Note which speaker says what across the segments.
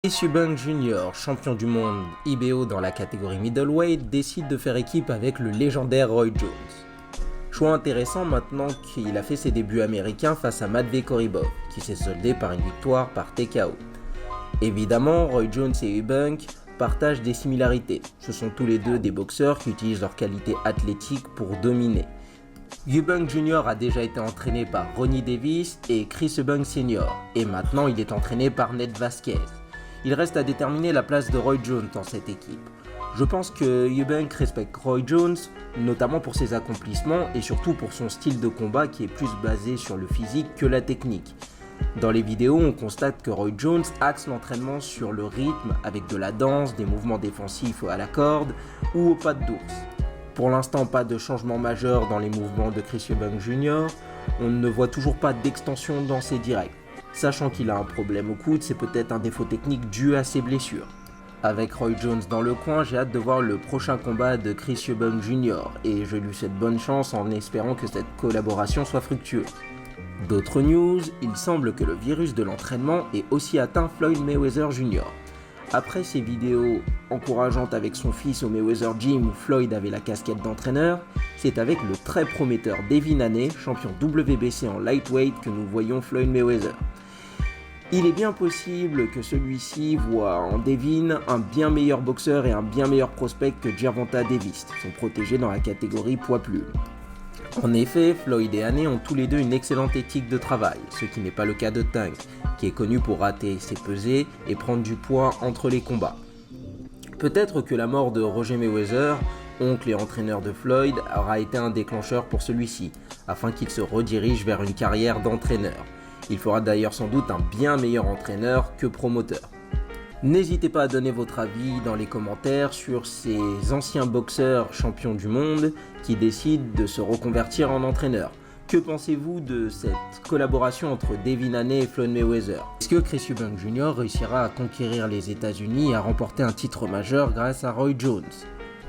Speaker 1: Chris Eubank Jr., champion du monde IBO dans la catégorie middleweight, décide de faire équipe avec le légendaire Roy Jones. Choix intéressant maintenant qu'il a fait ses débuts américains face à Matvey Korybov, qui s'est soldé par une victoire par TKO. Évidemment, Roy Jones et Eubank partagent des similarités. Ce sont tous les deux des boxeurs qui utilisent leurs qualités athlétiques pour dominer. Eubank Jr. a déjà été entraîné par Ronnie Davis et Chris Eubank Sr. et maintenant il est entraîné par Ned Vasquez. Il reste à déterminer la place de Roy Jones dans cette équipe. Je pense que Eubank respecte Roy Jones, notamment pour ses accomplissements et surtout pour son style de combat qui est plus basé sur le physique que la technique. Dans les vidéos, on constate que Roy Jones axe l'entraînement sur le rythme avec de la danse, des mouvements défensifs à la corde ou au pas d'ours. Pour l'instant, pas de changement majeur dans les mouvements de Chris Eubank Jr. On ne voit toujours pas d'extension dans ses directs. Sachant qu'il a un problème au coude, c'est peut-être un défaut technique dû à ses blessures. Avec Roy Jones dans le coin, j'ai hâte de voir le prochain combat de Chris Eubank Jr. et je lui souhaite bonne chance en espérant que cette collaboration soit fructueuse. D'autres news, il semble que le virus de l'entraînement ait aussi atteint Floyd Mayweather Jr. Après ses vidéos encourageantes avec son fils au Mayweather Gym où Floyd avait la casquette d'entraîneur, c'est avec le très prometteur Devin Haney, champion WBC en lightweight, que nous voyons Floyd Mayweather. Il est bien possible que celui-ci voit en Devin un bien meilleur boxeur et un bien meilleur prospect que Gervonta Davis, son protégé dans la catégorie poids plume. En effet, Floyd et Haney ont tous les deux une excellente éthique de travail, ce qui n'est pas le cas de Tank, qui est connu pour rater ses pesées et prendre du poids entre les combats. Peut-être que la mort de Roger Mayweather, oncle et entraîneur de Floyd, aura été un déclencheur pour celui-ci, afin qu'il se redirige vers une carrière d'entraîneur. Il fera d'ailleurs sans doute un bien meilleur entraîneur que promoteur. N'hésitez pas à donner votre avis dans les commentaires sur ces anciens boxeurs champions du monde qui décident de se reconvertir en entraîneur. Que pensez-vous de cette collaboration entre Devin Haney et Floyd Mayweather? Est-ce que Chris Eubank Jr. réussira à conquérir les États-Unis et à remporter un titre majeur grâce à Roy Jones?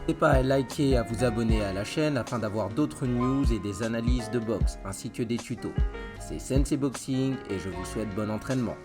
Speaker 1: N'hésitez pas à liker et à vous abonner à la chaîne afin d'avoir d'autres news et des analyses de boxe ainsi que des tutos. C'est Sensei Boxing et je vous souhaite bon entraînement.